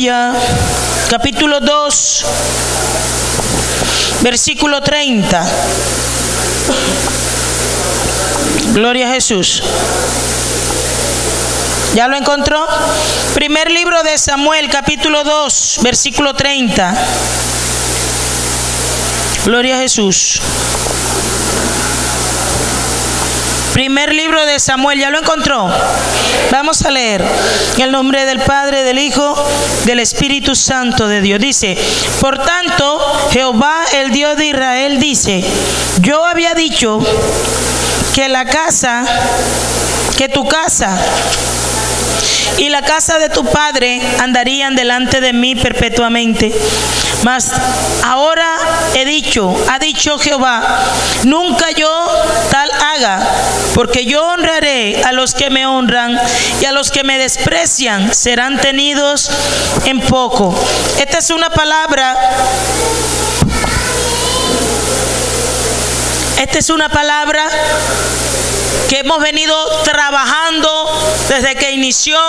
aleluya. Capítulo 2, versículo 30. Gloria a Jesús. ¿Ya lo encontró? Primer libro de Samuel, capítulo 2, versículo 30. Gloria a Jesús. Primer libro de Samuel, ¿ya lo encontró? Vamos a leer. En el nombre del Padre, del Hijo, del Espíritu Santo de Dios. Dice: por tanto, Jehová, el Dios de Israel, dice: yo había dicho que tu casa y la casa de tu padre andarían delante de mí perpetuamente. Mas ahora ha dicho Jehová, nunca yo tal haga, porque yo honraré a los que me honran, y a los que me desprecian serán tenidos en poco. Esta es una palabra que hemos venido trabajando desde que inició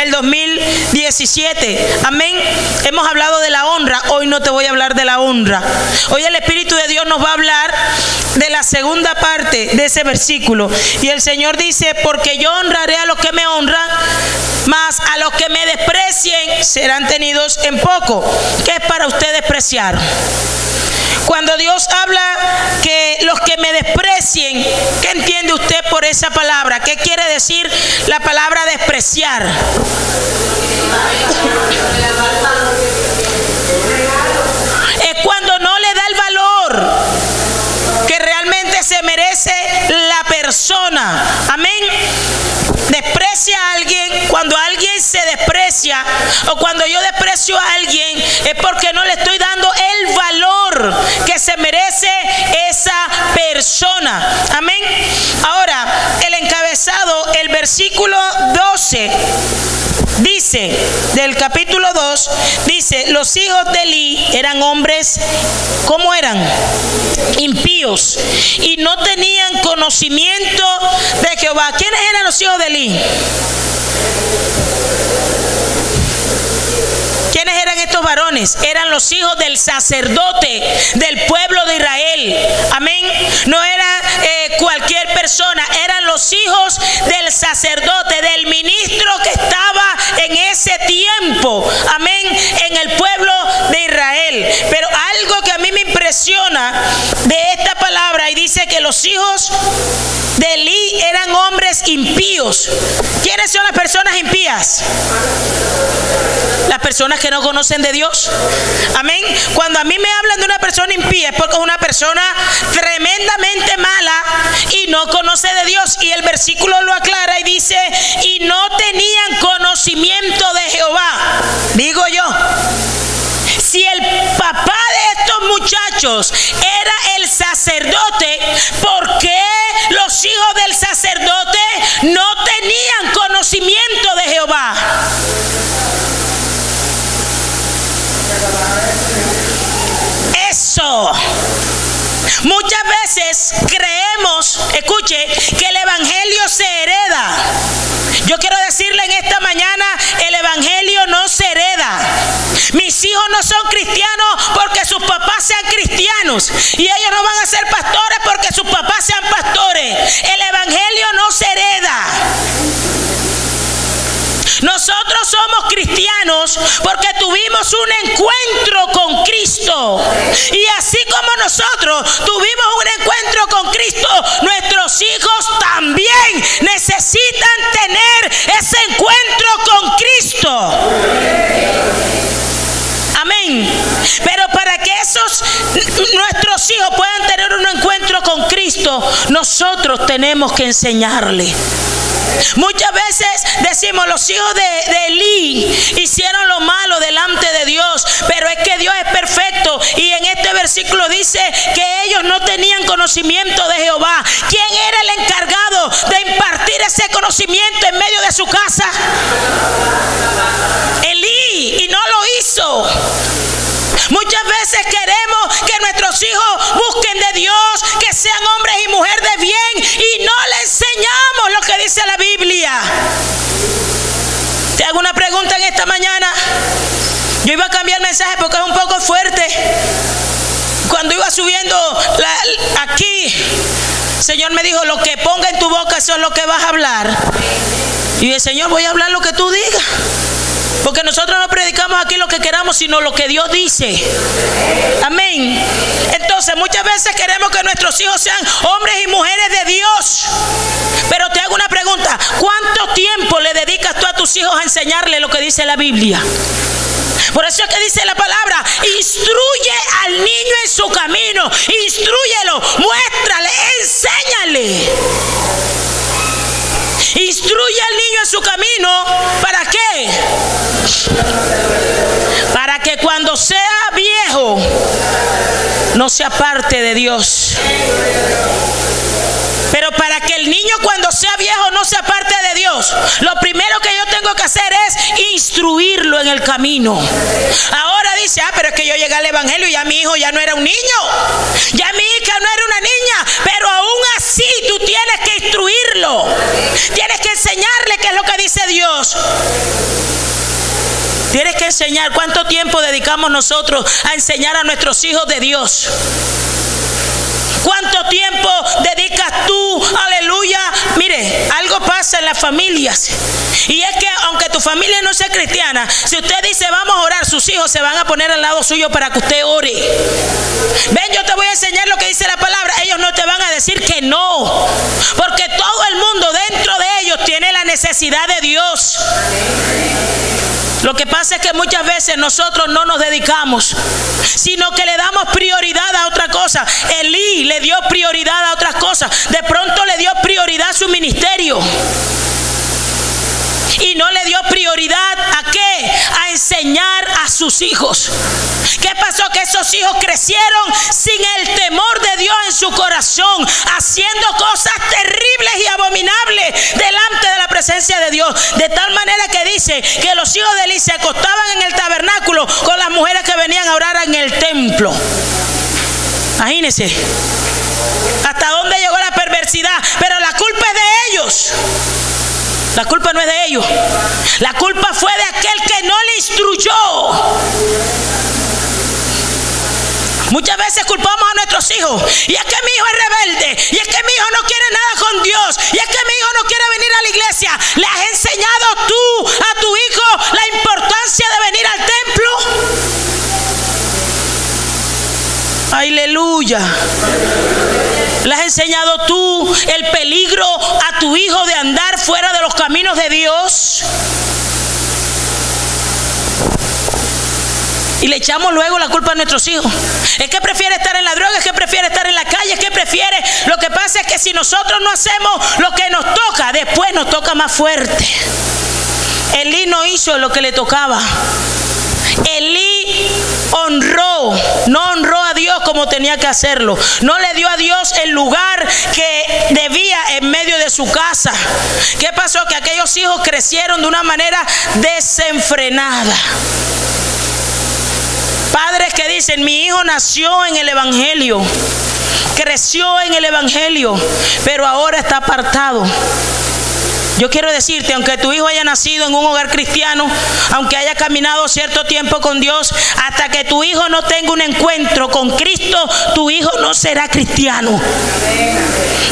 el 2017. Amén. Hemos hablado de la honra. Hoy no te voy a hablar de la honra. Hoy el Espíritu de Dios nos va a hablar de la segunda parte de ese versículo. Y el Señor dice: porque yo honraré a los que me honran, mas a los que me desprecien serán tenidos en poco. ¿Qué es para usted despreciar? Cuando Dios habla que los que me desprecien, ¿qué entiende usted por esa palabra? ¿Qué quiere decir la palabra despreciar? Es cuando no le da el valor que realmente se merece la persona. Amén. Desprecia a alguien. Cuando alguien se desprecia, o cuando yo desprecio a alguien, es porque no le estoy dando el valor que se merece esa persona. Amén. Ahora, el encabezado, el versículo 12 dice, del capítulo 2, dice: los hijos de Elí eran hombres, ¿cómo eran? Impíos, y no tenían conocimiento de Jehová. ¿Quiénes eran los hijos de Elí? ¿Quiénes eran estos varones? Eran los hijos del sacerdote del pueblo de Israel. Amén. No era cualquier persona, eran los hijos del sacerdote, del ministro que estaba en ese tiempo. Amén. En el pueblo de Israel. Pero algo que a mí me impresiona de esta palabra, y dice que los hijos de Elí eran hombres impíos. ¿Quiénes son las personas impías? Las personas que no conocen de Dios. Amén. Cuando a mí me hablan de una persona impía, es porque es una persona tremendamente mala y no conoce de Dios. Y el versículo lo aclara y dice: y no tenían conocimiento de Jehová. Digo yo, si el papá de estos muchachos era el sacerdote, ¿por qué los hijos del sacerdote no tenían conocimiento de Jehová? Eso. Muchas veces creemos, escuche, que el evangelio se hereda. Yo quiero decirle en esta mañana: el evangelio no se hereda. Mis hijos no son cristianos porque sus papás sean cristianos, y ellos no van a ser pastores porque sus papás sean pastores. El evangelio no se hereda. Nosotros somos cristianos porque tuvimos un encuentro con Cristo. Y así como nosotros tuvimos un encuentro con Cristo, nuestros hijos también necesitan tener ese encuentro con Cristo. Amén. Pero para que nuestros hijos puedan tener un encuentro con Cristo, nosotros tenemos que enseñarle. Muchas veces decimos: los hijos de Elí hicieron lo malo delante de Dios, pero es que Dios es perfecto. Y en este versículo dice que ellos no tenían conocimiento de Jehová. ¿Quién era el encargado de impartir ese conocimiento en medio de su casa? Elí, y no lo hizo. Muchas veces queremos que nuestros hijos busquen de Dios, que sean hombres y mujeres de bien, y no les enseñamos lo que dice la Biblia. Te hago una pregunta en esta mañana: Señor me dijo, lo que ponga en tu boca, eso es lo que vas a hablar. Y el Señor, voy a hablar lo que tú digas. Porque nosotros no predicamos aquí lo que queramos, sino lo que Dios dice. Amén. Entonces muchas veces queremos que nuestros hijos sean hombres y mujeres de Dios. Pero te hago una pregunta: ¿cuánto tiempo le dedicas tú a tus hijos a enseñarle lo que dice la Biblia? Por eso es que dice la palabra: instruye al niño en su camino, instrúyelo, muéstrale, enséñale. Instruye al niño en su camino. ¿Para qué? Para que cuando sea viejo no se aparte de Dios. Pero para que el niño cuando sea viejo no se aparte de Dios, lo primero que yo tengo que hacer es instruirlo en el camino. Ahora dice: pero es que yo llegué al evangelio y ya mi hijo ya no era un niño, ya mi hija no era una niña. Pero aún así tú tienes que instruirlo, tienes que enseñarle qué es lo que dice Dios. Tienes que enseñar. ¿Cuánto tiempo dedicamos nosotros a enseñar a nuestros hijos de Dios? ¿Cuánto tiempo dedicas tú? Aleluya. Mire, algo pasa en las familias. Y es que aunque tu familia no sea cristiana, si usted dice vamos a orar, sus hijos se van a poner al lado suyo para que usted ore. Ven, yo te voy a enseñar lo que dice la palabra. Ellos no te van a decir que no. Porque todo el mundo dentro de ellos tiene la necesidad de Dios. Lo que pasa es que muchas veces nosotros no nos dedicamos, sino que le damos prioridad a otra cosa. Elí le dio prioridad a otras cosas. De pronto le dio prioridad a su ministerio. Y no le dio prioridad ¿a qué? A enseñar a sus hijos. ¿Qué pasó? Que esos hijos crecieron sin el temor de Dios en su corazón, haciendo cosas terribles y abominables delante de la presencia de Dios. De tal manera que dice que los hijos de Elí se acostaban en el tabernáculo con las mujeres que venían a orar en el templo. Imagínense hasta dónde llegó la perversidad. Pero la culpa es de ellos. La culpa no es de ellos. La culpa fue de aquel que no le instruyó. Muchas veces culpamos a nuestros hijos. Y es que mi hijo es rebelde. Y es que mi hijo no quiere nada con Dios. Y es que mi hijo no quiere venir a la iglesia. ¿Le has enseñado tú a tu hijo la importancia de venir al templo? Aleluya. ¿Le has enseñado tú el peligro a tu hijo de andar fuera de los caminos de Dios? Y le echamos luego la culpa a nuestros hijos. Es que prefiere estar en la droga, es que prefiere estar en la calle, es que prefiere. Lo que pasa es que si nosotros no hacemos lo que nos toca, después nos toca más fuerte. Elí no hizo lo que le tocaba. Elí no honró a Dios como tenía que hacerlo. No le dio a Dios el lugar que debía en medio de su casa. ¿Qué pasó? Que aquellos hijos crecieron de una manera desenfrenada. Padres que dicen: mi hijo nació en el evangelio, creció en el evangelio, pero ahora está apartado. Yo quiero decirte, aunque tu hijo haya nacido en un hogar cristiano, aunque haya caminado cierto tiempo con Dios, hasta que tu hijo no tenga un encuentro con Cristo, tu hijo no será cristiano.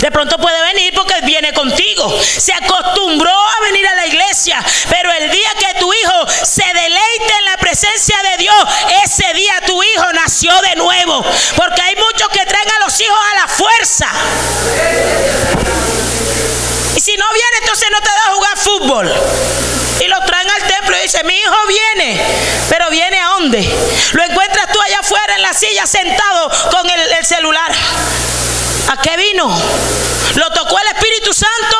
De pronto puede venir porque viene contigo, se acostumbró a venir a la iglesia, pero el día que tu hijo se deleite en la presencia de Dios, ese día tu hijo nació de nuevo. Porque hay muchos que traen a los hijos a la fuerza. Y si no viene, entonces no te da a jugar fútbol. Y lo traen al templo y dicen: mi hijo viene. ¿Pero viene a dónde? Lo encuentras tú allá afuera en la silla sentado con el celular. ¿A qué vino? ¿Lo tocó el Espíritu Santo?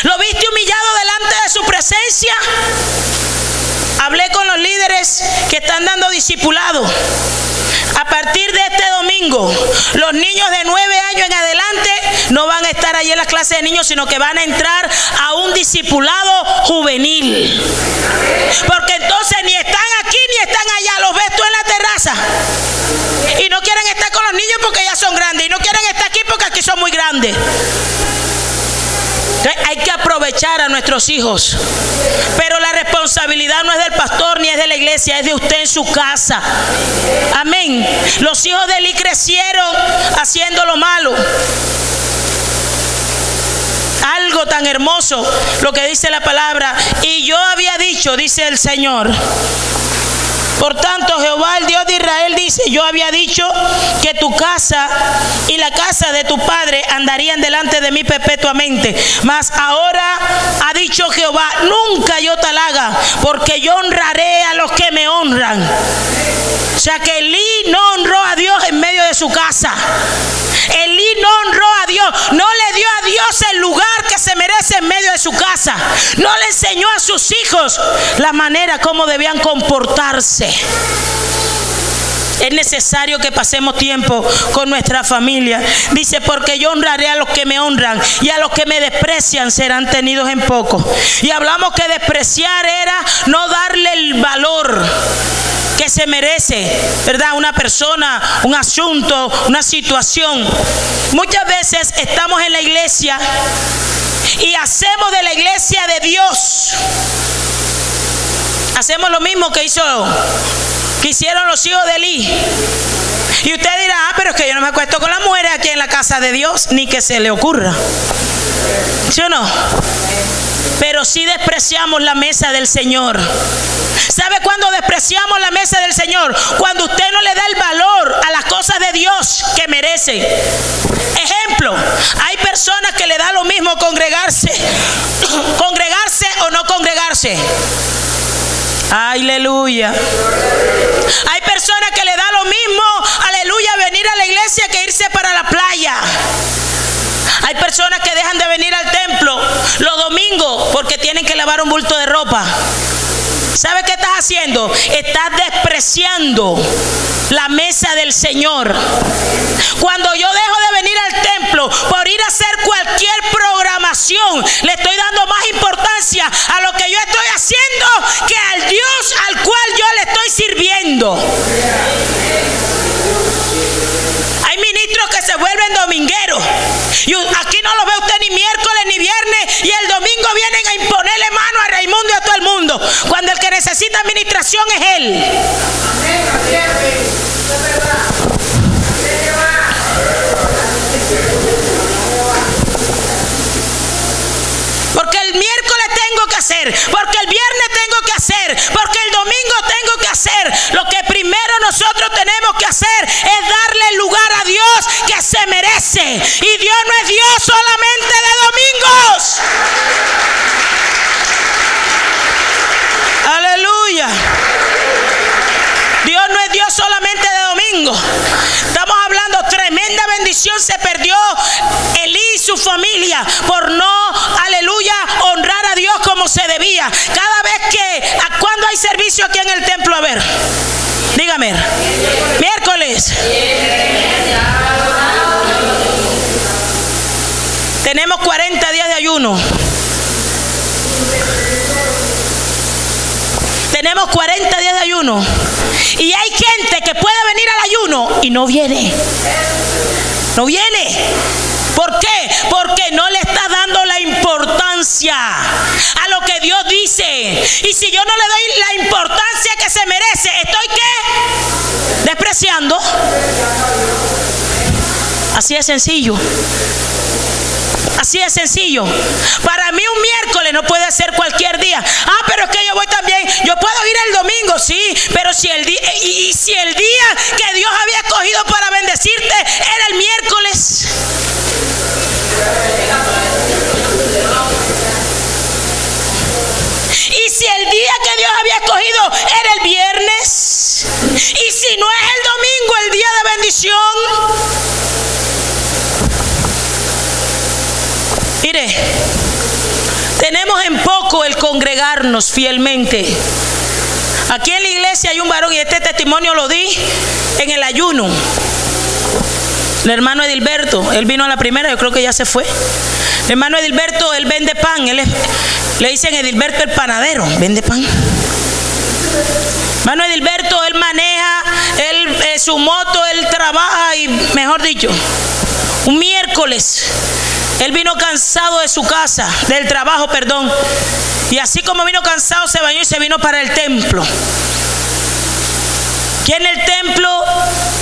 ¿Lo viste humillado delante de su presencia? Hablé con los líderes que están dando discipulado. A partir de este domingo, los niños de 9 años en adelante no van a estar allí en la clase de niños, sino que van a entrar a un discipulado juvenil. Porque entonces ni están aquí ni están allá, los ves tú en la terraza. Y no quieren estar con los niños porque ya son grandes. Y no quieren estar aquí porque aquí son muy grandes. Hay que aprovechar a nuestros hijos. Pero la responsabilidad no es del pastor ni es de la iglesia, es de usted en su casa. Amén. Los hijos de Elí crecieron haciendo lo malo. algo tan hermoso, lo que dice la palabra. Y yo había dicho, dice el Señor. Por tanto, Jehová, el Dios de Israel, dice: yo había dicho que tu casa y la casa de tu padre andarían delante de mí perpetuamente. Mas ahora ha dicho Jehová: nunca yo tal haga, porque yo honraré a los que me honran. O sea que Elí no honró a Dios en medio de su casa. Elí no honró a Dios, no le dio a Dios el lugar que se merece en medio de su casa. No le enseñó a sus hijos la manera como debían comportarse. Es necesario que pasemos tiempo con nuestra familia. Dice: porque yo honraré a los que me honran, y a los que me desprecian serán tenidos en poco. Y hablamos que despreciar era no darle el valor que se merece, ¿verdad? Una persona, un asunto, una situación. Muchas veces estamos en la iglesia y hacemos de la iglesia de Dios. Hacemos lo mismo que hicieron los hijos de Elí. Y usted dirá: pero es que yo no me acuesto con las mujeres aquí en la casa de Dios, ni que se le ocurra. ¿Sí o no? Pero sí despreciamos la mesa del Señor. ¿Sabe cuándo despreciamos la mesa del Señor? Cuando usted no le da el valor a las cosas de Dios que merece. Ejemplo, hay personas que le da lo mismo congregarse o no congregarse. Aleluya. Hay personas que le da lo mismo, aleluya, venir a la iglesia que irse para la playa. Hay personas que dejan de venir al templo los domingos porque tienen que lavar un bulto de ropa. ¿Sabe qué estás haciendo? Estás despreciando la mesa del Señor. Cuando yo dejo de venir al templo por ir a hacer cualquier programación, le estoy dando más importancia a lo que yo estoy haciendo que al Dios al cual yo le estoy sirviendo. Hay ministros que se vuelven domingueros. Y aquí no los ve usted ni miércoles ni viernes, y el domingo vienen a imponerle mano a Raimundo y a todo el mundo, cuando el que necesita administración es él. Porque el miércoles tengo que hacer, porque el viernes tengo que hacer, porque el domingo tengo que hacer. Lo que primero nosotros tenemos que hacer es darle el lugar a Dios que se merece. Y Dios no es Dios solamente de domingos. Aleluya. Dios no es Dios solamente de domingo. Estamos hablando, tremenda bendición se perdió Elí y su familia por no, aleluya, honrar a Dios como se debía. Cada vez que, ¿cuándo hay servicio aquí en el templo? A ver, dígame. Miércoles. Tenemos 40 días de ayuno. Tenemos 40 días de ayuno. Y hay gente que puede venir al ayuno y no viene. No viene. ¿Por qué? Porque no le está dando la importancia a lo que Dios dice. Y si yo no le doy la importancia que se merece, ¿estoy qué? Despreciando. Así de sencillo. Así de sencillo. Para mí un miércoles no puede ser cualquier día. Pero es que yo voy también. Yo puedo ir el domingo, sí. Pero si el día, si el día que Dios había escogido para bendecirte era el miércoles. Y si el día que Dios había escogido era el viernes. Y si no es el domingo, el día de bendición. Mire, tenemos en poco el congregarnos fielmente. Aquí en la iglesia hay un varón, y este testimonio lo di en el ayuno. El hermano Edilberto, él vino a la primera, yo creo que ya se fue. El hermano Edilberto, él vende pan, le dicen Edilberto el panadero, vende pan. Hermano Edilberto, él maneja, su moto, él trabaja, y mejor dicho, un miércoles él vino cansado de su casa, del trabajo, perdón. Y así como vino cansado, se bañó y se vino para el templo. Que en el templo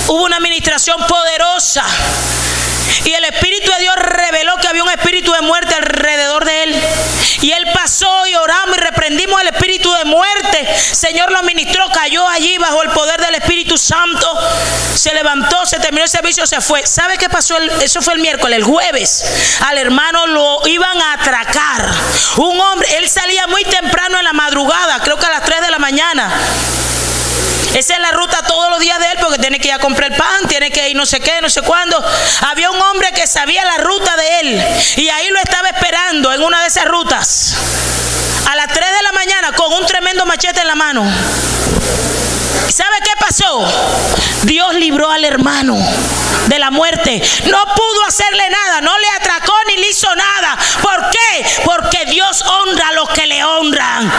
hubo una administración poderosa. Y el Espíritu de Dios reveló que había un espíritu de muerte alrededor de él. Y él pasó y oramos y reprendimos el espíritu de muerte. Señor lo ministró, cayó allí bajo el poder del Espíritu Santo. Se levantó, se terminó el servicio, se fue. ¿Sabe qué pasó? Eso fue el miércoles. El jueves al hermano lo iban a atracar. Un hombre, él salía muy temprano en la madrugada, creo que a las 3 de la mañana. Esa es la ruta todos los días de él, porque tiene que ir a comprar pan, tiene que ir no sé qué, no sé cuándo. Había un hombre que sabía la ruta de él y ahí lo estaba esperando en una de esas rutas a las 3 de la mañana con un tremendo machete en la mano. ¿Sabe qué pasó? Dios libró al hermano de la muerte. No pudo hacerle nada, no le atracó ni le hizo nada. ¿Por qué? Porque Dios honra a los que le honran.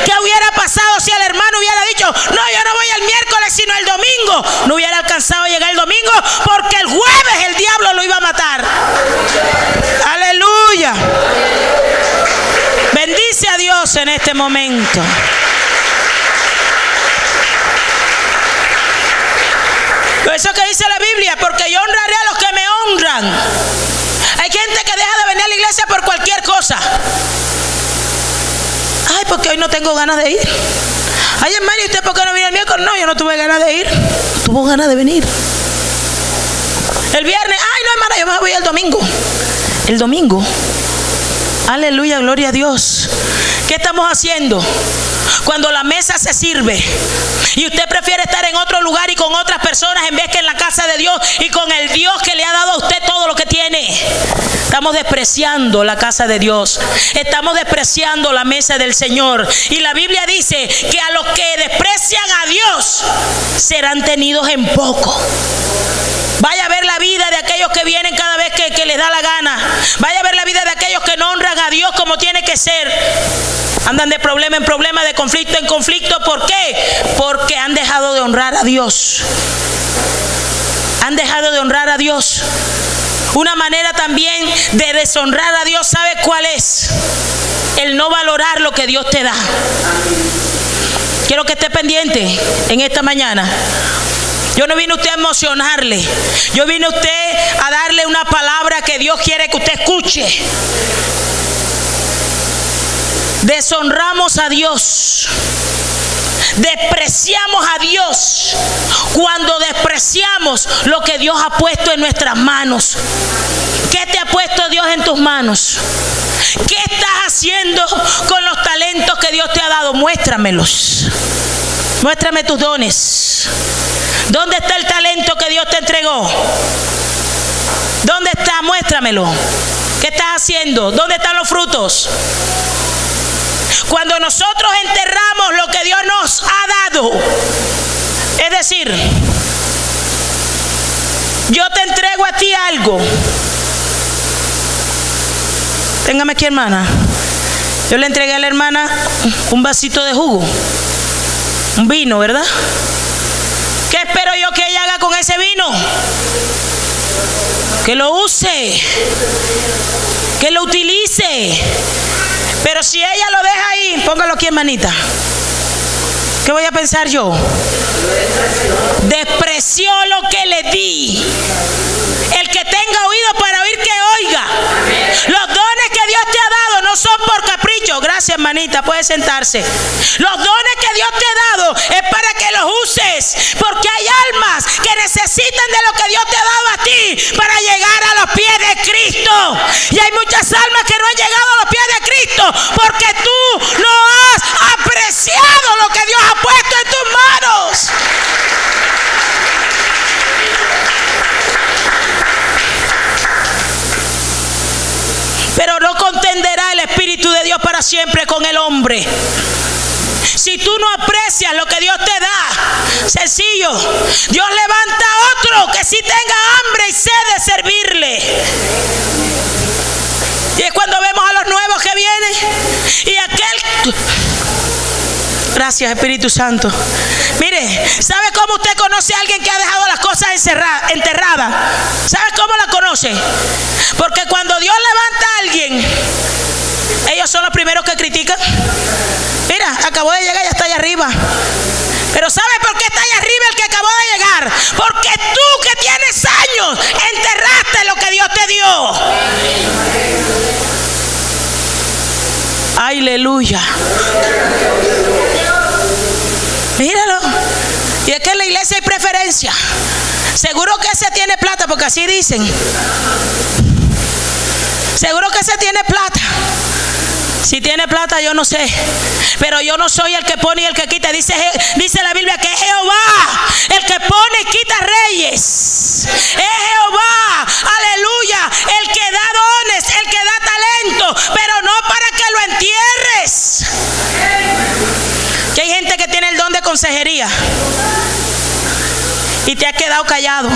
¿Qué hubiera pasado si el hermano hubiera dicho: no, yo no voy el miércoles sino el domingo? No hubiera alcanzado a llegar el domingo, porque el jueves el diablo lo iba a matar. Aleluya. Bendice a Dios en este momento. Eso que dice la Biblia, porque yo honraré a los que me honran. Hay gente que deja de venir a la iglesia por cualquier cosa. Ay, porque hoy no tengo ganas de ir. Ay, hermano, ¿y usted por qué no vino el miércoles? No, yo no tuve ganas de ir. Tuvo ganas de venir. El viernes, ay, no, hermana, yo me voy el domingo. El domingo. Aleluya, gloria a Dios. ¿Qué estamos haciendo? Cuando la mesa se sirve y usted prefiere estar en otro lugar y con otras personas en vez que en la casa de Dios y con el Dios que le ha dado a usted todo lo que tiene. Estamos despreciando la casa de Dios. Estamos despreciando la mesa del Señor. Y la Biblia dice que a los que desprecian a Dios serán tenidos en poco. Vaya a ver la vida de aquellos que vienen cada vez que les da la gana. Vaya a ver la vida de aquellos que no honran a Dios como tiene que ser. Andan de problema en problema, de conflicto en conflicto. ¿Por qué? Porque han dejado de honrar a Dios. Han dejado de honrar a Dios. Una manera también de deshonrar a Dios, ¿sabe cuál es? El no valorar lo que Dios te da. Quiero que esté pendiente en esta mañana. Yo no vine a usted a emocionarle. Yo vine a usted a darle una palabra que Dios quiere que usted escuche. Deshonramos a Dios. Despreciamos a Dios cuando despreciamos lo que Dios ha puesto en nuestras manos. ¿Qué te ha puesto Dios en tus manos? ¿Qué estás haciendo con los talentos que Dios te ha dado? Muéstramelos. Muéstrame tus dones. ¿Dónde está el talento que Dios te entregó? ¿Dónde está? Muéstramelo. ¿Qué estás haciendo? ¿Dónde están los frutos? Cuando nosotros enterramos lo que Dios nos ha dado, es decir, yo te entrego a ti algo. Téngame aquí, hermana. Yo le entregué a la hermana un vasito de jugo, un vino, ¿verdad? ¿Qué espero yo que ella haga con ese vino? Que lo use, que lo utilice. Pero si ella lo deja ahí, póngalo aquí, hermanita. ¿Qué voy a pensar yo? Despreció lo que le di. El que tenga oído para oír, que oiga. Los dones que Dios te ha dado no son por capricho. Gracias, hermanita, puede sentarse. Los dones que Dios te ha dado es para que los uses, porque hay almas que necesitan de lo que Dios te ha dado a ti para llegar a los pies de Cristo. Y hay muchas almas que no han llegado a los pies de Cristo porque tú no has apreciado lo que Dios ha puesto en tus manos. Pero no contenderá el Espíritu de Dios para siempre con el hombre. Si tú no aprecias lo que Dios te da, sencillo, Dios levanta a otro que sí tenga hambre y sed de servirle. Y es cuando vemos a los nuevos que vienen y aquel... Gracias, Espíritu Santo. Mire, ¿sabe cómo usted conoce a alguien que ha dejado las cosas enterradas? ¿Sabe cómo la conoce? Porque cuando Dios levanta a alguien, ellos son los primeros que critican. Mira, acabó de llegar y ya está allá arriba. Pero ¿sabe por qué está allá arriba el que acabó de llegar? Porque tú, que tienes años, enterraste lo que Dios te Aleluya. Míralo. Y es que en la iglesia hay preferencia. Seguro que ese tiene plata, porque así dicen. Seguro que ese tiene plata. Si tiene plata yo no sé, pero yo no soy el que pone y el que quita. Dice la Biblia que es Jehová el que pone y quita reyes. Es Jehová, aleluya, el que da dones, el que da talento, pero no para que lo entierres. Que hay gente que tiene el don de consejería y te has quedado callado.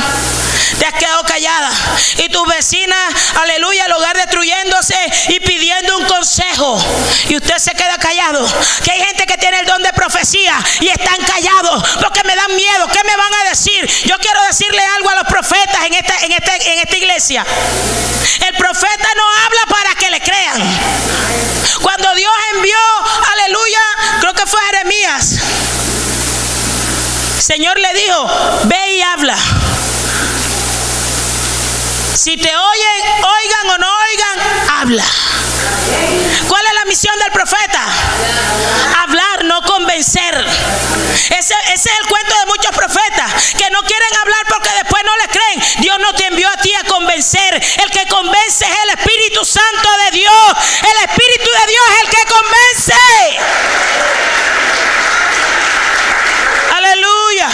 Te has quedado callada. Y tu vecina, aleluya, el hogar destruyéndose y pidiendo un consejo. Y usted se queda callado. Que hay gente que tiene el don de profecía y están callados porque me dan miedo. ¿Qué me van a decir? Yo quiero decirle algo a los profetas en esta iglesia. El profeta no habla para que le crean. Cuando Dios envió, aleluya, creo que fue a Jeremías, el Señor le dijo: ve y habla. Si te oigan o no oigan, habla. ¿Cuál es la misión del profeta? Hablar, no convencer. Ese es el cuento de muchos profetas que no quieren hablar porque después no le creen. Dios no te envió a ti a convencer. El que convence es el Espíritu Santo de Dios. El Espíritu de Dios es el que convence. Aleluya.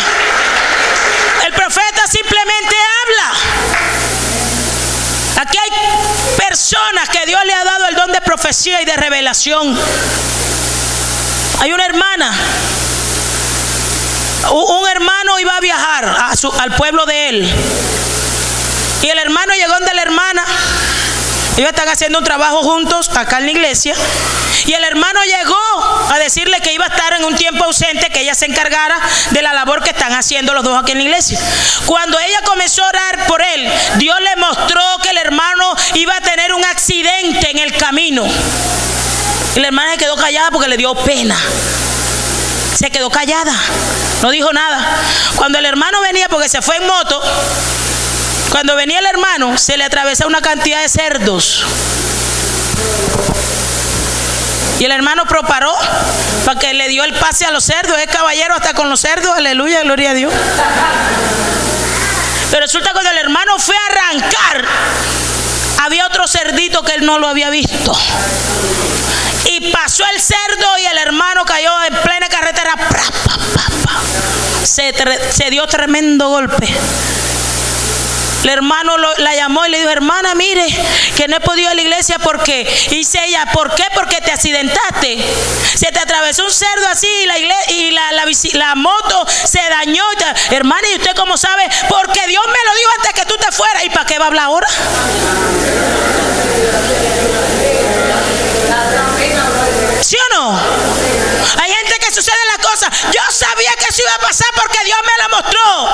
El profeta simplemente habla. Aquí hay personas que Dios le ha dado el don de profecía y de revelación. Hay una hermana. Un hermano iba a viajar al pueblo de él. Y el hermano llegó donde la hermana. Ellos están haciendo un trabajo juntos acá en la iglesia. Y el hermano llegó a decirle que iba a estar en un tiempo ausente, que ella se encargara de la labor que están haciendo los dos aquí en la iglesia. Cuando ella comenzó a orar por él, Dios le mostró que el hermano iba a tener un accidente en el camino. Y la hermana se quedó callada porque le dio pena. Se quedó callada, no dijo nada. Cuando el hermano venía, porque se fue en moto, cuando venía el hermano, se le atravesó una cantidad de cerdos. Y el hermano preparó para que le dio el pase a los cerdos. Es caballero hasta con los cerdos. Aleluya, gloria a Dios. Pero resulta que cuando el hermano fue a arrancar, había otro cerdito que él no lo había visto. Y pasó el cerdo y el hermano cayó en plena carretera. Se dio tremendo golpe. El hermano la llamó y le dijo: hermana, mire, que no he podido ir a la iglesia porque... Dice ella: ¿por qué? Porque te accidentaste. Se te atravesó un cerdo así y la moto se dañó. Hermana, ¿y usted cómo sabe? Porque Dios me lo dijo antes que tú te fueras. ¿Y para qué va a hablar ahora? ¿Sí o no? Hay gente que sucede las cosas. Yo sabía que eso iba a pasar porque Dios me lo mostró.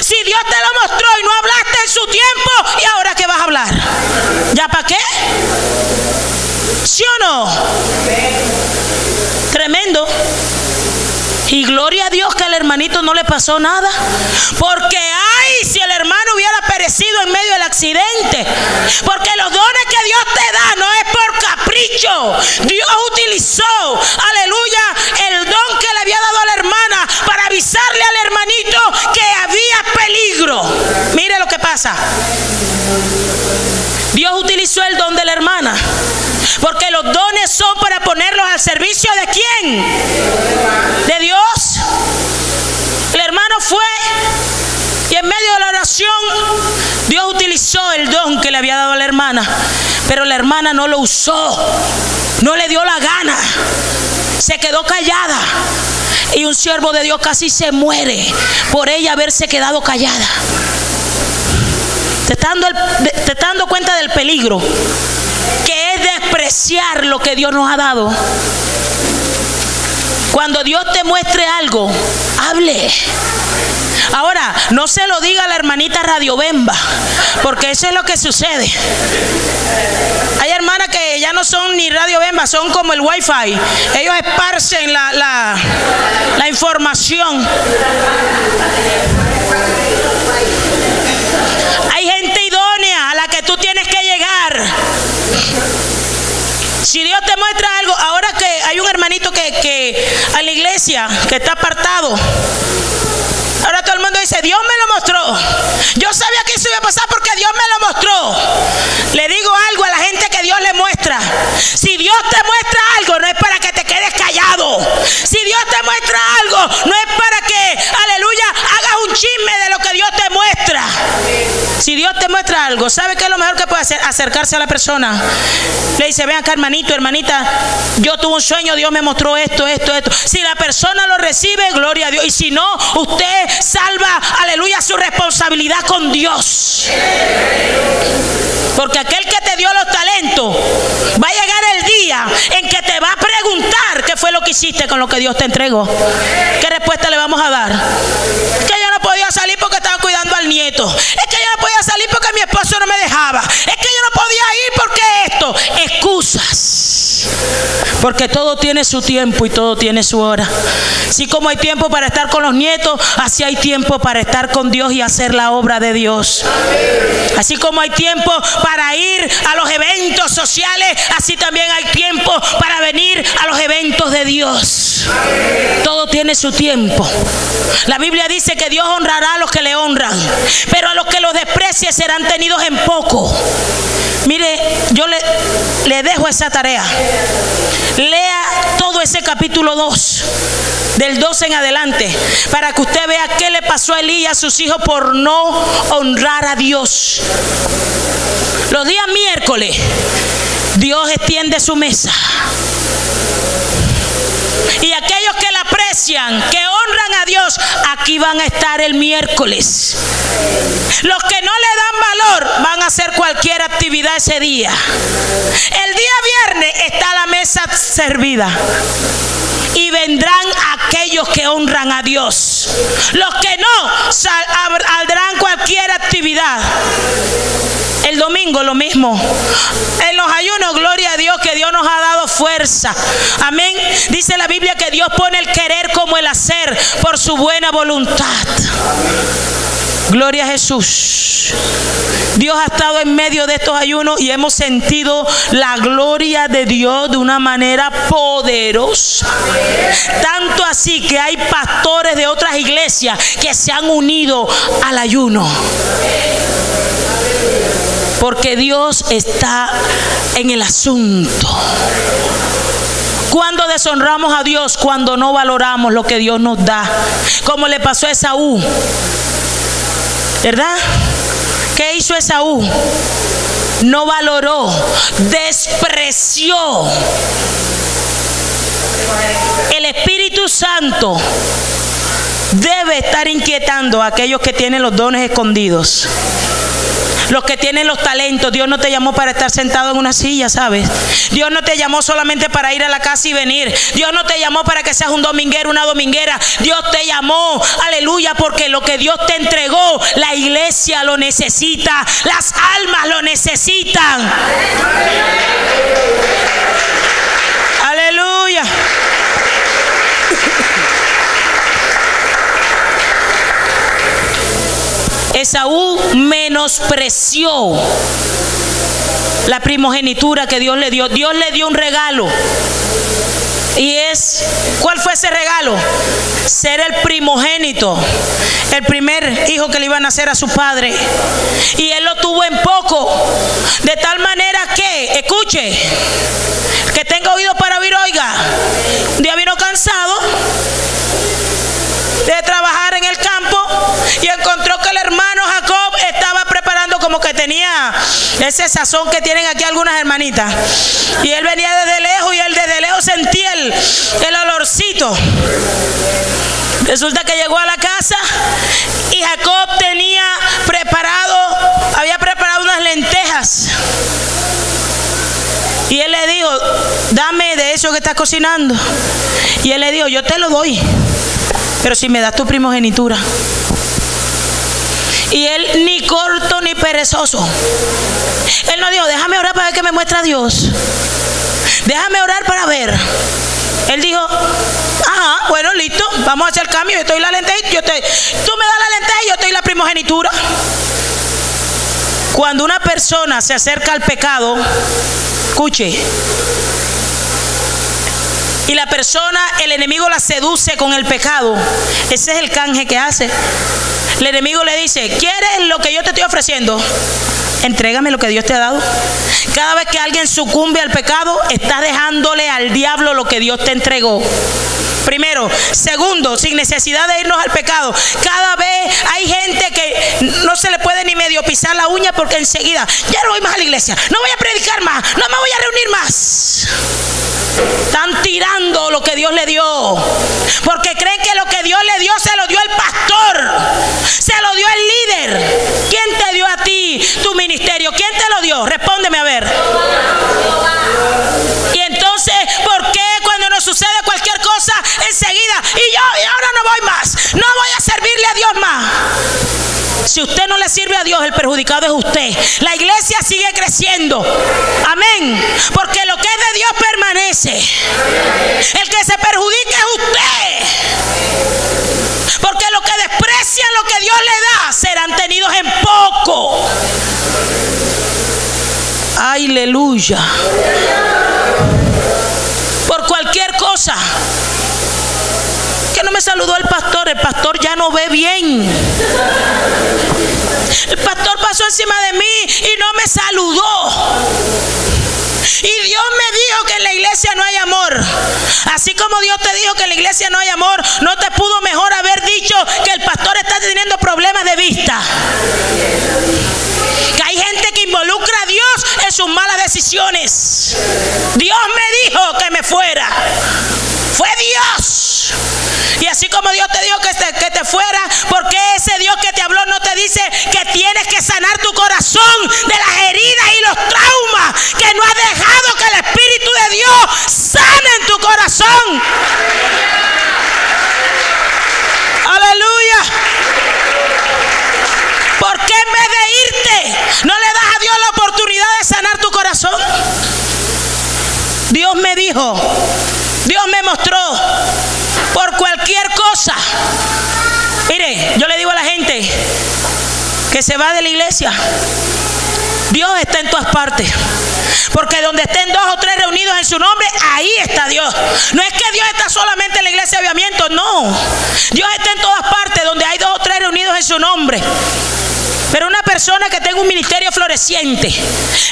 Si Dios te lo mostró y no hablaste en su tiempo, ¿y ahora qué vas a hablar? ¿Ya para qué? ¿Sí o no? Tremendo. Y gloria a Dios que al hermanito no le pasó nada. Porque ay, si el hermano hubiera perecido en medio del accidente. Porque los dones que Dios te da no es por capricho. Dios utilizó, aleluya, el don que le había dado a la hermana para avisarle al hermanito que había peligro. Mire lo que pasa. Dios utilizó el don de la hermana. Porque los dones son para ponerlos al servicio ¿de quién? De Dios. El hermano fue y en medio de la oración Dios utilizó el don que le había dado a la hermana. Pero la hermana no lo usó. No le dio la gana. Se quedó callada. Y un siervo de Dios casi se muere por ella haberse quedado callada. Te estás dando cuenta del peligro que es despreciar lo que Dios nos ha dado. Cuando Dios te muestre algo, hable. Ahora, no se lo diga a la hermanita Radio Bemba, porque eso es lo que sucede. Hay hermanas que ya no son ni Radio Bemba, son como el Wi-Fi. Ellos esparcen la información. Hay gente idónea a la que tú tienes que que a la iglesia, que está apartado. Ahora todo el mundo dice, Dios me lo mostró. Yo sabía que eso iba a pasar porque Dios me lo mostró. Le digo algo a la gente que Dios le muestra. Si Dios te muestra algo, no es para que te quedes callado. Si Dios te muestra algo, no es para que, aleluya, hagas un chisme de lo que Dios te muestra. Si Dios te muestra algo, ¿sabe qué es lo mejor que puede hacer? Acercarse a la persona. Le dice, ven acá, hermanito, hermanita, yo tuve un sueño, Dios me mostró esto. Si la persona lo recibe, gloria a Dios. Y si no, usted salva, aleluya, su responsabilidad con Dios. Porque aquel que te dio los talentos, va a llegar el día en que te va a preguntar qué fue lo que hiciste con lo que Dios te entregó. ¿Qué respuesta le vamos a dar? Es que yo no podía salir porque estaba cuidando al nieto. Es que yo no podía salir porque mi esposo no me dejaba. Es que yo no podía ir porque esto. Excusas. Porque todo tiene su tiempo y todo tiene su hora. Así como hay tiempo para estar con los nietos, así hay tiempo para estar con Dios y hacer la obra de Dios. Así como hay tiempo para ir a los eventos sociales, así también hay tiempo para venir a los eventos de Dios. Todo tiene su tiempo. La Biblia dice que Dios honrará a los que le honran, pero a los que los desprecien serán tenidos en poco. Mire, yo le dejo esa tarea. Lea todo ese capítulo 2, del 12 en adelante, para que usted vea qué le pasó a Elí y a sus hijos por no honrar a Dios. Los días miércoles, Dios extiende su mesa. Y aquellos que la aprecian, que honran a Dios, aquí van a estar el miércoles. Los que no le dan valor van a hacer cualquier actividad ese día. El día viernes está la mesa servida. Y vendrán aquellos que honran a Dios. Los que no, saldrán cualquier actividad. El domingo lo mismo. En los ayunos, gloria a Dios, que Dios nos ha dado fuerza. Amén. Dice la Biblia que Dios pone el querer como el hacer por su buena voluntad. Gloria a Jesús. Dios ha estado en medio de estos ayunos y hemos sentido la gloria de Dios de una manera poderosa. Tanto así que hay pastores de otras iglesias que se han unido al ayuno. Porque Dios está en el asunto. Cuando deshonramos a Dios, cuando no valoramos lo que Dios nos da, como le pasó a Esaú, ¿verdad? ¿Qué hizo Esaú? No valoró, despreció. El Espíritu Santo debe estar inquietando a aquellos que tienen los dones escondidos. Los que tienen los talentos. Dios no te llamó para estar sentado en una silla, ¿sabes? Dios no te llamó solamente para ir a la casa y venir. Dios no te llamó para que seas un dominguero, una dominguera. Dios te llamó, aleluya, porque lo que Dios te entregó, la iglesia lo necesita, las almas lo necesitan. Aleluya. Esaú menospreció la primogenitura que Dios le dio. Dios le dio un regalo. Y ¿cuál fue ese regalo? Ser el primogénito, el primer hijo que le iba a nacer a su padre. Y él lo tuvo en poco. De tal manera que, escuche, que tenga oído para oír, oiga. Un día vino cansado de trabajar en el campo y encontró que el hermano Jacob estaba preparando, como que tenía ese sazón que tienen aquí algunas hermanitas, y él venía desde lejos y él desde lejos sentía el olorcito. Resulta que llegó a la casa y Jacob había preparado unas lentejas. Y él le dijo, dame de eso que estás cocinando. Y él le dijo, yo te lo doy, pero si me das tu primogenitura. Y él ni corto ni perezoso. Él no dijo, déjame orar para ver qué me muestra Dios. Déjame orar para ver. Él dijo, ajá, bueno, listo, vamos a hacer cambio. Yo te doy la lenteja, tú me das la lenteja y yo te doy la primogenitura. Cuando una persona se acerca al pecado, escuche, y la persona, el enemigo la seduce con el pecado, ese es el canje que hace. El enemigo le dice: ¿quieres lo que yo te estoy ofreciendo? Entrégame lo que Dios te ha dado. Cada vez que alguien sucumbe al pecado, está dejándole al diablo lo que Dios te entregó. Primero. Segundo, sin necesidad de irnos al pecado, cada vez hay gente que no se le puede ni medio pisar la uña porque enseguida: ya no voy más a la iglesia, no voy a predicar más, no me voy a reunir más. Están tirando lo que Dios le dio, porque creen que lo que Dios le dio se lo dio el pastor, se lo dio el líder. ¿Quién te dio a ti tu ministerio? ¿Quién te lo dio? Respóndeme a ver. Y entonces, ¿por qué cuando nos sucede cualquier cosa enseguida: y ahora no voy más, no voy a servirle a Dios más? Si usted no le sirve a Dios, el perjudicado es usted. La iglesia sigue creciendo. Amén. Porque lo que es de Dios permanece. El que se perjudica es usted. Porque lo que desprecian lo que Dios le da, serán tenidos en poco. Aleluya. Por cualquier cosa. Que no me saludó el pastor ya no ve bien. El pastor pasó encima de mí y no me saludó. Y Dios me dijo que en la iglesia no hay amor. Así como Dios te dijo que en la iglesia no hay amor, no te pudo mejor haber dicho que el pastor está teniendo problemas de vista. Que hay gente que involucra a Dios en sus malas decisiones. Dios me dijo que me fuera. Fue Dios. Y así como Dios te dijo que te fuera, ¿por qué ese Dios que te habló no te dice que tienes que sanar tu corazón de las heridas y los traumas que no has dejado que el Espíritu de Dios sane en tu corazón? Aleluya. ¿Por qué en vez de irte no le das a Dios la oportunidad de sanar tu corazón? Dios me dijo, Dios me mostró. Por cualquier cosa. Mire, yo le digo a la gente que se va de la iglesia: Dios está en todas partes. Porque donde estén 2 o 3 reunidos en su nombre, ahí está Dios. No es que Dios está solamente en la iglesia de Avivamiento, no. Dios está en todas partes donde hay 2 o 3 reunidos en su nombre. Pero una persona que tenga un ministerio floreciente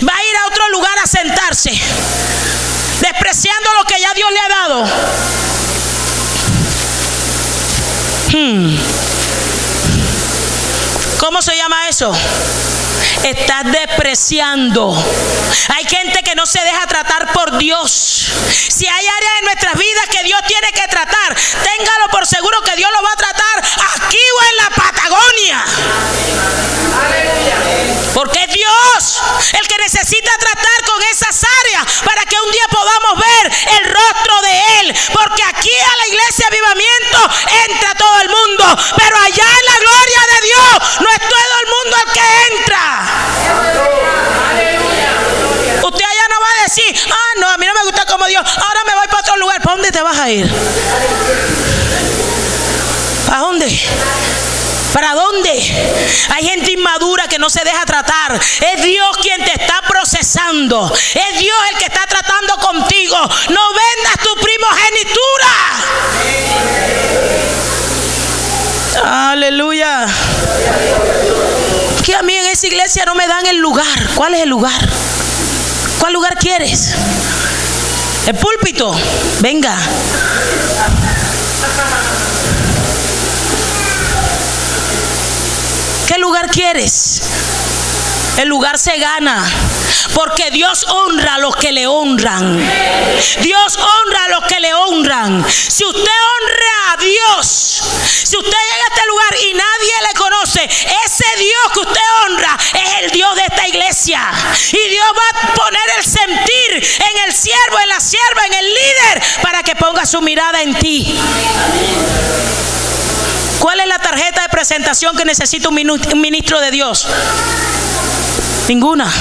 va a ir a otro lugar a sentarse, despreciando lo que ya Dios le ha dado. ¿Cómo se llama eso? Estás despreciando. Hay gente que no se deja tratar por Dios. Si hay áreas en nuestras vidas que Dios tiene que tratar, téngalo por seguro que Dios lo va a tratar aquí o en la Patagonia. Porque es Dios el que necesita tratar con esas áreas para que un día podamos ver el rostro de Él. Porque aquí a la iglesia Avivamiento entra todo el mundo, pero allá en la gloria de Dios no es todo el mundo el que entra. Usted allá no va a decir: no, a mí no me gusta como Dios, ahora me voy para otro lugar. ¿Para dónde te vas a ir? ¿Para dónde? ¿Para dónde? Hay gente inmadura que no se deja tratar. Es Dios quien te está procesando. Es Dios el que está tratando contigo. No vendas tu primogenitura. Aleluya. Que a mí en esa iglesia no me dan el lugar. ¿Cuál es el lugar? ¿Cuál lugar quieres? El púlpito. Venga. ¿Qué lugar quieres? El lugar se gana, porque Dios honra a los que le honran. Dios honra a los que le honran. Si usted honra a Dios, si usted llega a este lugar y nadie le conoce, ese Dios que usted honra es el Dios de esta iglesia. Y Dios va a poner el sentir en el siervo, en la sierva, en el líder, para que ponga su mirada en ti. ¿Cuál es la tarjeta de presentación que necesita un ministro de Dios? Ninguna.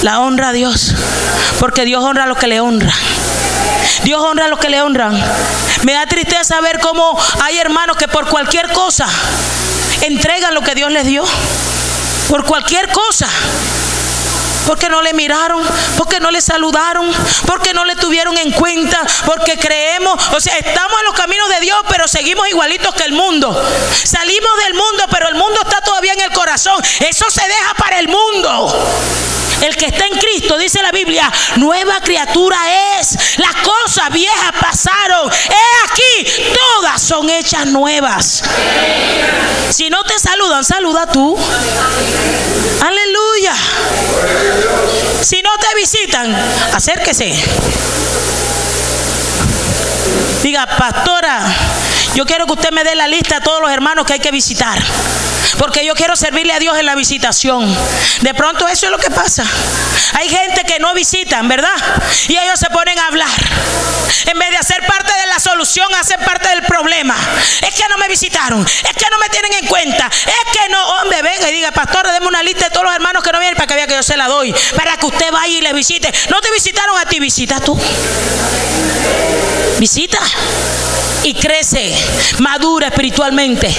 La honra a Dios, porque Dios honra a los que le honran. Dios honra a los que le honran. Me da tristeza ver cómo hay hermanos que por cualquier cosa entregan lo que Dios les dio. Por cualquier cosa. porque no le miraron, porque no le saludaron, porque no le tuvieron en cuenta, porque creemos, o sea, estamos en los caminos de Dios, pero seguimos igualitos que el mundo. Salimos del mundo, pero el mundo está todavía en el corazón. Eso se deja para el mundo. El que está en Cristo, dice la Biblia, nueva criatura es. Las cosas viejas pasaron. He aquí, todas son hechas nuevas. Si no te saludan, saluda tú. Aleluya. Si no te visitan, acérquese. Diga, pastora, yo quiero que usted me dé la lista de todos los hermanos que hay que visitar, porque yo quiero servirle a Dios en la visitación. De pronto eso es lo que pasa. Hay gente que no visitan, ¿verdad? Y ellos se ponen a hablar. En vez de hacer parte de la solución, hacen parte del problema. Es que no me visitaron, es que no me tienen en cuenta, es que no. Hombre, venga y diga, pastor, deme una lista de todos los hermanos que no vienen para que vea que yo se la doy, para que usted vaya y le visite. No te visitaron a ti, visita tú. Visita y crece, madura espiritualmente.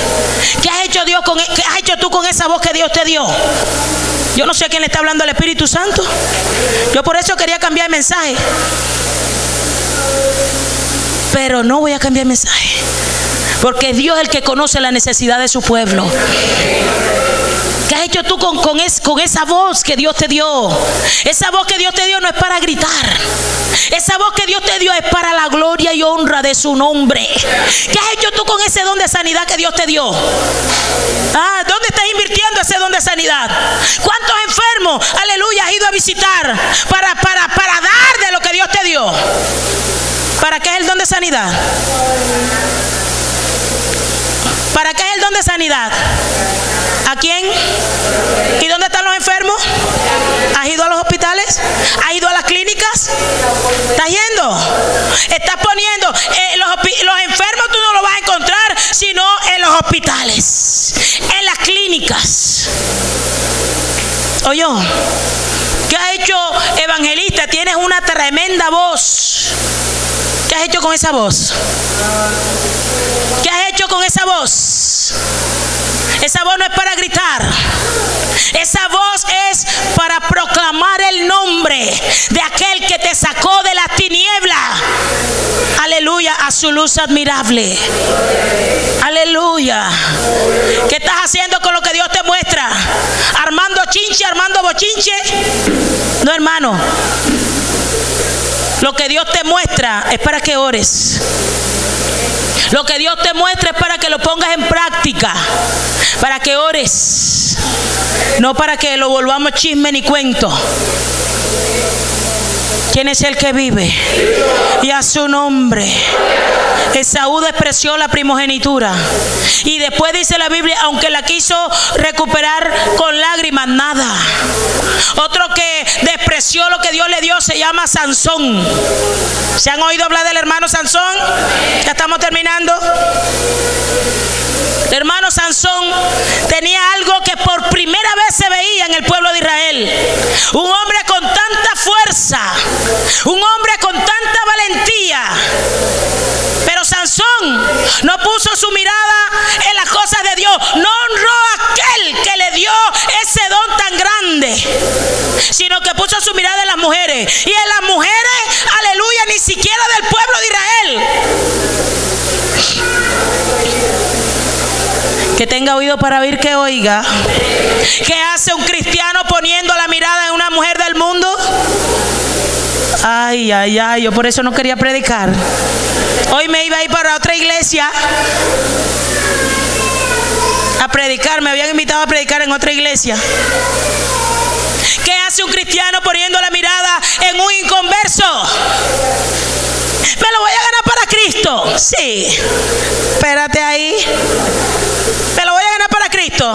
¿Qué has hecho Dios qué has hecho tú con esa voz que Dios te dio? Yo no sé a quién le está hablando el Espíritu Santo. Yo por eso quería cambiar el mensaje, pero no voy a cambiar el mensaje, porque Dios es el que conoce la necesidad de su pueblo. ¿Qué has hecho tú con esa voz que Dios te dio? Esa voz que Dios te dio no es para gritar. Esa voz que Dios te dio es para la gloria y honra de su nombre. ¿Qué has hecho tú con ese don de sanidad que Dios te dio? ¿Dónde estás invirtiendo ese don de sanidad? ¿Cuántos enfermos, aleluya, has ido a visitar para dar de lo que Dios te dio? ¿Para qué es el don de sanidad? ¿Para qué es el don de sanidad? ¿A quién? ¿Y dónde están los enfermos? ¿Has ido a los hospitales? ¿Has ido a las clínicas? ¿Estás yendo? Estás poniendo los enfermos, tú no los vas a encontrar sino en los hospitales, en las clínicas. Oye, ¿qué has hecho, evangelista? Tienes una tremenda voz. ¿Qué has hecho con esa voz? ¿Qué has hecho con esa voz? Esa voz no es para gritar. Esa voz es para proclamar el nombre de aquel que te sacó de la tiniebla, aleluya, a su luz admirable. Aleluya. ¿Qué estás haciendo con lo que Dios te muestra? ¿Armando chinche, armando bochinche? No, hermano. Lo que Dios te muestra es para que ores. Lo que Dios te muestra es para que lo pongas en práctica, para que ores, no para que lo volvamos chisme ni cuento. ¿Quién es el que vive? Y a su nombre. Esaú despreció la primogenitura, y después dice la Biblia, aunque la quiso recuperar con lágrimas, nada. Otro que despreció lo que Dios le dio se llama Sansón. ¿Se han oído hablar del hermano Sansón? Ya estamos terminando. El hermano Sansón tenía algo que por primera vez se veía en el pueblo de Israel. Un hombre con tanta fuerza, un hombre con tanta valentía. Pero Sansón no puso su mirada en las cosas de Dios, no honró a aquel que le dio ese don tan grande, sino que puso su mirada en las mujeres. Y en las mujeres, aleluya, ni siquiera del pueblo de Israel. Que tenga oído para oír, que oiga. ¿Qué hace un cristiano poniendo la mirada en una mujer del mundo? Ay, ay, ay, yo por eso no quería predicar. Hoy me iba a ir para otra iglesia a predicar, me habían invitado a predicar en otra iglesia. ¿Qué hace un cristiano poniendo la mirada en un inconverso? ¿Me lo voy a ganar para Cristo? Sí. Espérate ahí. ¿Me lo voy a ganar para Cristo?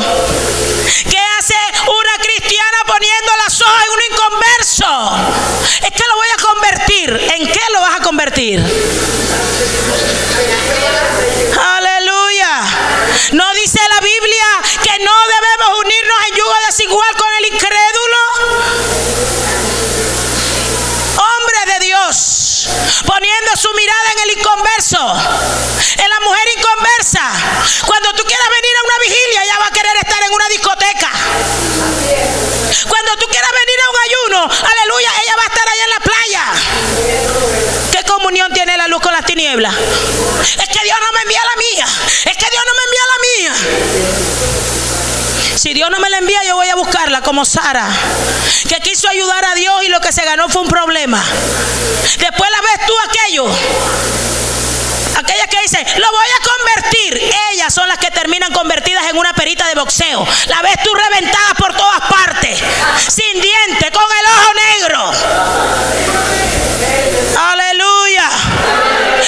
¿Qué hace una cristiana poniendo las hojas en un inconverso? Es que lo voy a convertir. ¿En qué lo vas a convertir? Aleluya. ¿No dice la Biblia que no debemos unirnos en yugo desigual con el incrédulo? Hombre de Dios, poniendo su mirada en el inconverso, en la mujer inconversa. Cuando tú quieras venir a una vigilia, ella va a querer estar en una discoteca. Cuando tú quieras venir a un ayuno, luz con las tinieblas. Es que Dios no me envía la mía. Es que Dios no me envía la mía. Si Dios no me la envía, yo voy a buscarla, como Sara, que quiso ayudar a Dios y lo que se ganó fue un problema. Después la ves tú aquellas que dicen, lo voy a convertir. Ellas son las que terminan convertidas en una perita de boxeo. La ves tú reventada por todas partes, sin dientes, con el ojo negro. Aleluya.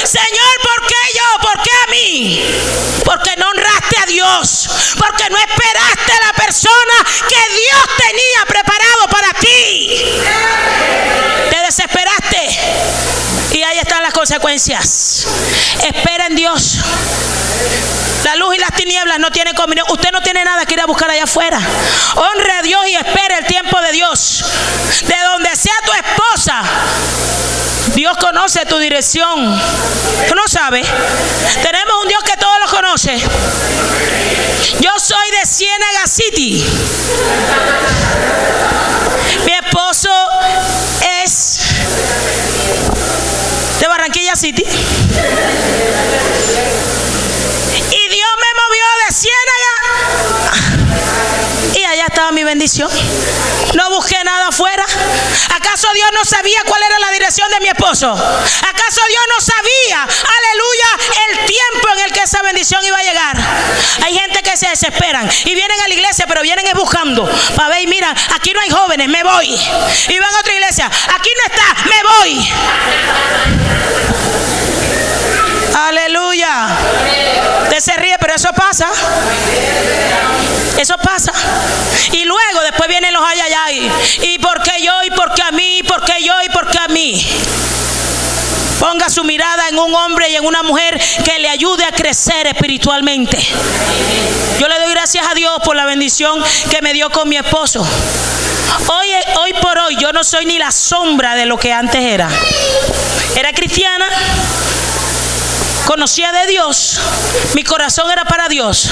Señor, ¿por qué yo? ¿Por qué a mí? Porque no honraste a Dios, porque no esperaste a la persona que Dios tenía preparado para ti. Te desesperaste y ahí están las consecuencias. Espera en Dios. La luz y las tinieblas no tienen comunión. Usted no tiene nada que ir a buscar allá afuera. Honre a Dios y espere el tiempo de Dios. De donde sea tu esposa, Dios conoce tu dirección. ¿Tú no sabes? Tenemos un Dios que todo lo conoce. Yo soy de Ciénaga City. Mi esposo es de Barranquilla City. Y Dios me movió de Ciénaga y allá estaba mi bendición. No busqué nada afuera. ¿Acaso Dios no sabía cuál era la dirección de mi esposo? ¿Acaso Dios no sabía, aleluya, el tiempo en el que esa bendición iba a llegar? Hay gente que se desesperan y vienen a la iglesia, pero vienen buscando para ver, y mira, aquí no hay jóvenes, me voy. Y van a otra iglesia, aquí no está, me voy. Aleluya. Usted se ríe, pero eso pasa. Eso pasa. Y luego después vienen los ay. ¿Y por qué yo? ¿Y por qué a mí? ¿Y por qué yo? ¿Y por qué a mí? Ponga su mirada en un hombre y en una mujer que le ayude a crecer espiritualmente. Yo le doy gracias a Dios por la bendición que me dio con mi esposo. Hoy por hoy yo no soy ni la sombra de lo que antes era. Era cristiana, conocía de Dios, mi corazón era para Dios,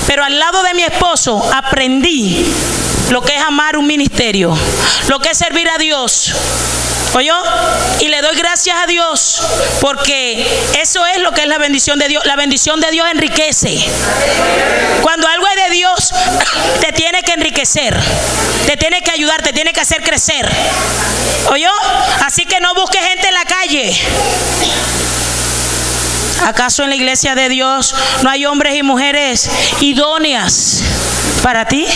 pero al lado de mi esposo aprendí lo que es amar un ministerio, lo que es servir a Dios. ¿Oyó? Y le doy gracias a Dios porque eso es lo que es la bendición de Dios. La bendición de Dios enriquece. Cuando algo es de Dios, te tiene que enriquecer, te tiene que ayudar, te tiene que hacer crecer. ¿Oyó? Así que no busques gente en la calle. ¿Acaso en la iglesia de Dios no hay hombres y mujeres idóneas para ti?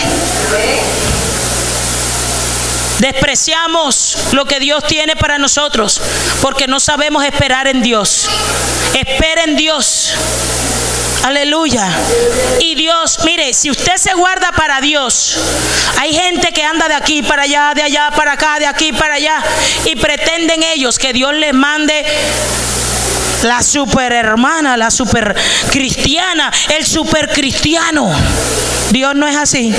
Despreciamos lo que Dios tiene para nosotros porque no sabemos esperar en Dios. Espera en Dios. Aleluya. Y Dios, mire, si usted se guarda para Dios, hay gente que anda de aquí para allá, de allá para acá, de aquí para allá, y pretenden ellos que Dios les mande la super hermana, la super cristiana, el super cristiano. Dios no es así.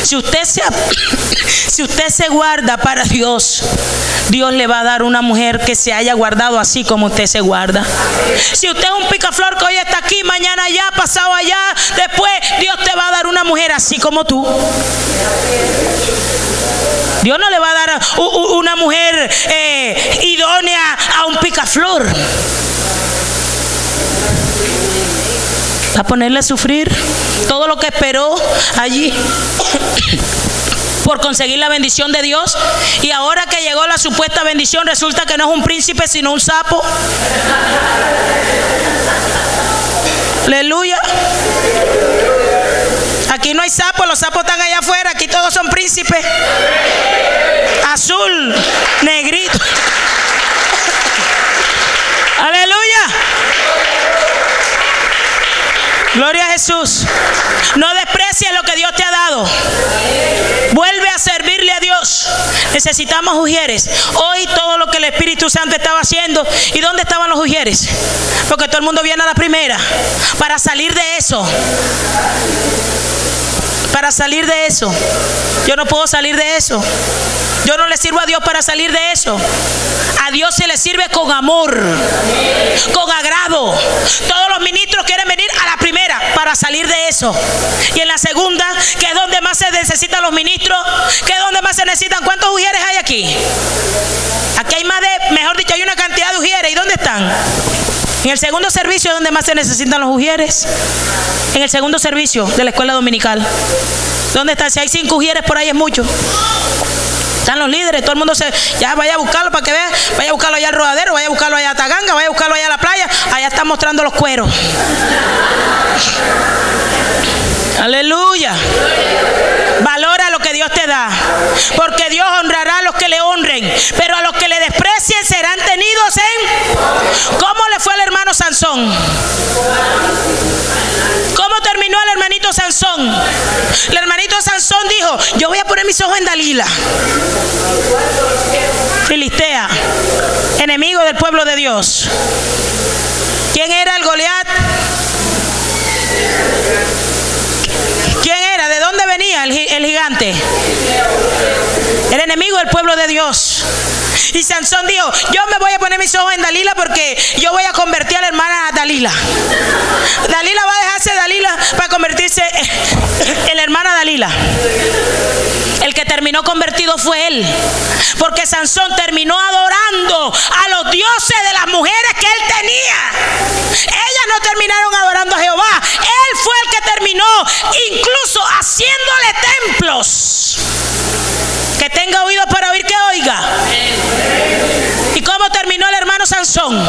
Si usted se guarda para Dios, Dios le va a dar una mujer que se haya guardado así como usted se guarda. Si usted es un picaflor que hoy está aquí, mañana allá, pasado allá, después Dios te va a dar una mujer así como tú. Dios no le va a dar una mujer idónea a un picaflor. A ponerle a sufrir todo lo que esperó allí por conseguir la bendición de Dios, y ahora que llegó la supuesta bendición resulta que no es un príncipe sino un sapo. Aleluya. Aquí no hay sapos, los sapos están allá afuera, aquí todos son príncipes. Azul, negrito. Aleluya. Gloria a Jesús. No desprecies lo que Dios te ha dado. Vuelve a servirle a Dios. Necesitamos ujieres. Hoy todo lo que el Espíritu Santo estaba haciendo. ¿Y dónde estaban los ujieres? Porque todo el mundo viene a la primera. Para salir de eso. Para salir de eso. Yo no puedo salir de eso. Yo no le sirvo a Dios para salir de eso. A Dios se le sirve con amor, con agrado. Todos los ministros quieren venir a la primera para salir de eso. Y en la segunda, que es donde más se necesitan los ministros, que es donde más se necesitan. ¿Cuántos ujieres hay aquí? Aquí hay más de, mejor dicho, hay una cantidad de ujieres. ¿Y dónde están? En el segundo servicio es donde más se necesitan los ujieres. En el segundo servicio de la escuela dominical. ¿Dónde están? Si hay 5 ujieres por ahí es mucho. Están los líderes, todo el mundo ya vaya a buscarlo para que vea, vaya a buscarlo allá al rodadero, vaya a buscarlo allá a Taganga, vaya a buscarlo allá a la playa, allá están mostrando los cueros. Aleluya. Valora lo que Dios te da, porque Dios honrará a los que le honren, pero a los que le desprecien serán tenidos en... ¿Cómo le fue al hermano Sansón? ¿Cómo terminó el hermanito Sansón? El hermanito Sansón dijo: yo voy a poner mis ojos en Dalila, filistea, enemigo del pueblo de Dios. ¿Quién era el Goliat? ¿Quién era? ¿De dónde venía el gigante? El enemigo del pueblo de Dios. Y Sansón dijo: yo me voy a poner mis ojos en Dalila porque yo voy a convertir a la hermana Dalila. Dalila va a dejarse Dalila para convertirse en la hermana Dalila. El que terminó convertido fue él, porque Sansón terminó adorando a los dioses de las mujeres que él tenía. Ellas no terminaron adorando a Jehová. Él fue el que terminó incluso haciéndole templos. Que tenga oídos para oír, que oiga. ¿Y cómo terminó el hermano Sansón?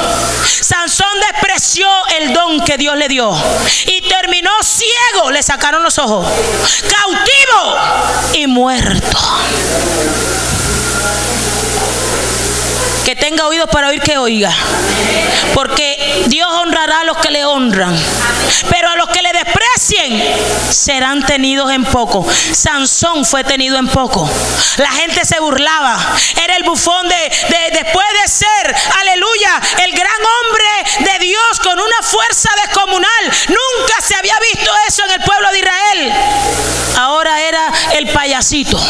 Sansón despreció el don que Dios le dio y terminó ciego. Le sacaron los ojos, cautivo y muerto. Que tenga oídos para oír, que oiga. Porque Dios honrará a los que le honran, pero a los que le desprecien serán tenidos en poco. Sansón fue tenido en poco. La gente se burlaba. Era el bufón después de ser, aleluya, el gran hombre de Dios con una fuerza descomunal. Nunca se había visto eso en el pueblo de Israel. Ahora era el payasito.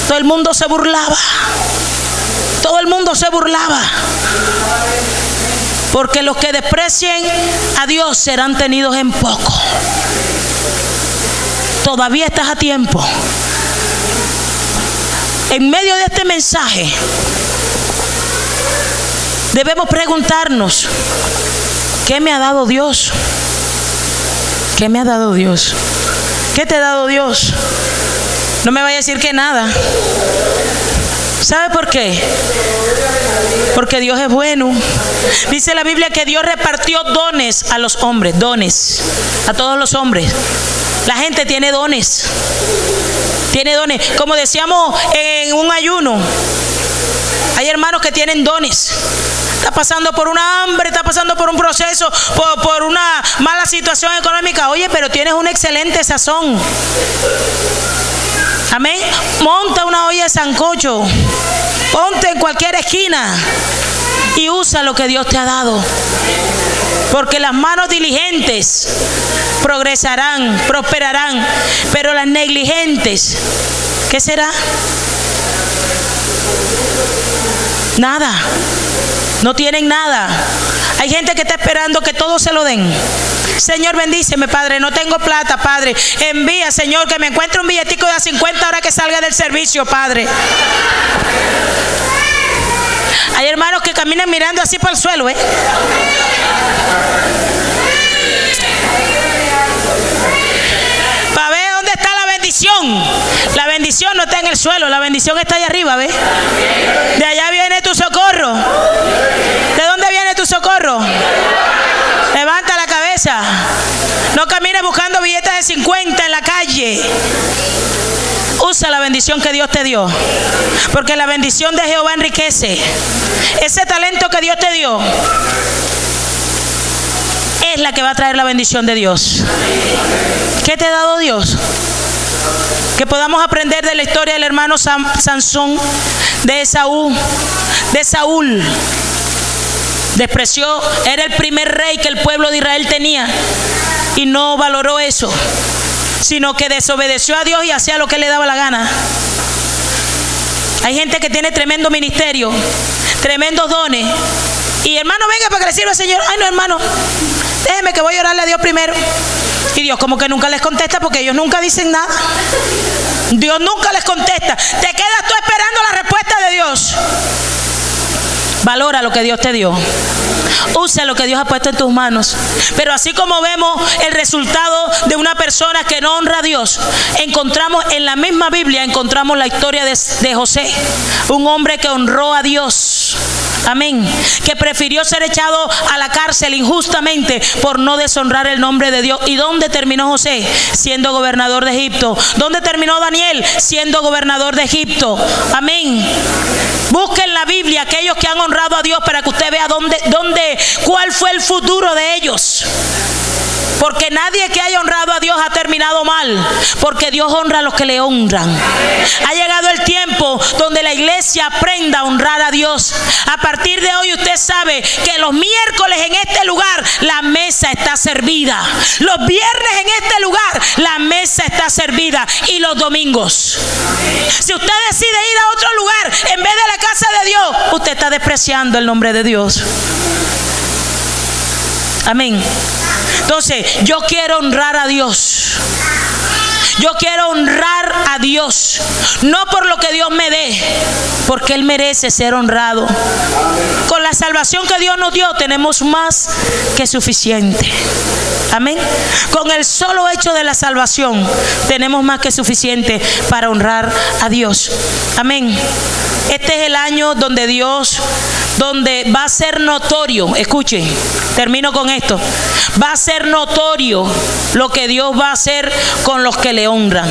Todo el mundo se burlaba. Todo el mundo se burlaba. Porque los que desprecien a Dios serán tenidos en poco. Todavía estás a tiempo. En medio de este mensaje debemos preguntarnos: ¿qué me ha dado Dios? ¿Qué me ha dado Dios? ¿Qué te ha dado Dios? No me vaya a decir que nada. ¿Sabe por qué? Porque Dios es bueno. Dice la Biblia que Dios repartió dones a los hombres. Dones a todos los hombres. La gente tiene dones. Tiene dones. Como decíamos en un ayuno, hay hermanos que tienen dones. Está pasando por una hambre, está pasando por un proceso, por una mala situación económica. Oye, pero tienes un excelente sazón. Amén. Monta una olla de sancocho, ponte en cualquier esquina y usa lo que Dios te ha dado. Porque las manos diligentes progresarán, prosperarán, pero las negligentes, ¿qué será? Nada. No tienen nada. Hay gente que está esperando que todo se lo den. Señor, bendíceme, Padre, no tengo plata, Padre. Envía, Señor, que me encuentre un billetico de 50 ahora que salga del servicio, Padre. Hay hermanos que caminan mirando así por el suelo, para ver dónde está la bendición. La bendición no está en el suelo, la bendición está allá arriba, ¿ves? De allá viene tu socorro. ¿De dónde viene tu socorro? Levanta la cabeza. No camines buscando billetes de 50 en la calle. Usa la bendición que Dios te dio, porque la bendición de Jehová enriquece. Ese talento que Dios te dio es la que va a traer la bendición de Dios. ¿Qué te ha dado Dios? Que podamos aprender de la historia del hermano Sansón, de Saúl. Despreció, era el primer rey que el pueblo de Israel tenía y no valoró eso, sino que desobedeció a Dios y hacía lo que le daba la gana. Hay gente que tiene tremendo ministerio, tremendos dones. Y hermano, venga para que le sirva al Señor. Ay, no, hermano, déjeme que voy a orarle a Dios primero. Y Dios como que nunca les contesta, porque ellos nunca dicen nada. Dios nunca les contesta. Te quedas tú esperando la respuesta de Dios. Valora lo que Dios te dio. Usa lo que Dios ha puesto en tus manos. Pero así como vemos el resultado de una persona que no honra a Dios, encontramos en la misma Biblia, encontramos la historia de José, un hombre que honró a Dios. Amén. Que prefirió ser echado a la cárcel injustamente por no deshonrar el nombre de Dios. ¿Y dónde terminó José? Siendo gobernador de Egipto. ¿Dónde terminó Daniel? Siendo gobernador de Egipto. Amén. Busquen la Biblia aquellos que han honrado a Dios para que usted vea cuál fue el futuro de ellos. Porque nadie que haya honrado a Dios ha terminado mal, porque Dios honra a los que le honran. Ha llegado el tiempo donde la iglesia aprenda a honrar a Dios. A partir de hoy usted sabe que los miércoles en este lugar la mesa está servida. Los viernes en este lugar la mesa está servida. Y los domingos. Si usted decide ir a otro lugar en vez de la casa de Dios, usted está despreciando el nombre de Dios. Amén. Entonces, yo quiero honrar a Dios. Yo quiero honrar a Dios, no por lo que Dios me dé, porque Él merece ser honrado. Con la salvación que Dios nos dio tenemos más que suficiente. Amén. Con el solo hecho de la salvación tenemos más que suficiente para honrar a Dios. Amén. Este es el año donde va a ser notorio, escuchen, termino con esto, va a ser notorio lo que Dios va a hacer con los que le honran.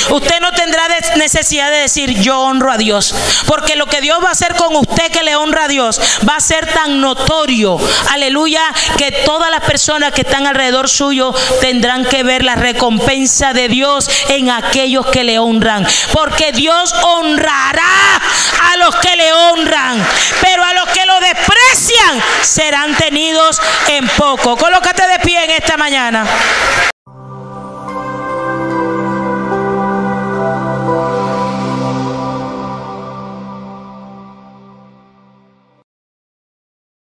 Usted no tendrá necesidad de decir yo honro a Dios, porque lo que Dios va a hacer con usted que le honra a Dios va a ser tan notorio, aleluya, que todas las personas que están alrededor suyo tendrán que ver la recompensa de Dios en aquellos que le honran, porque Dios honrará a los que le honran, pero a los que lo desprecian serán tenidos en poco. Colócate de pie en esta mañana.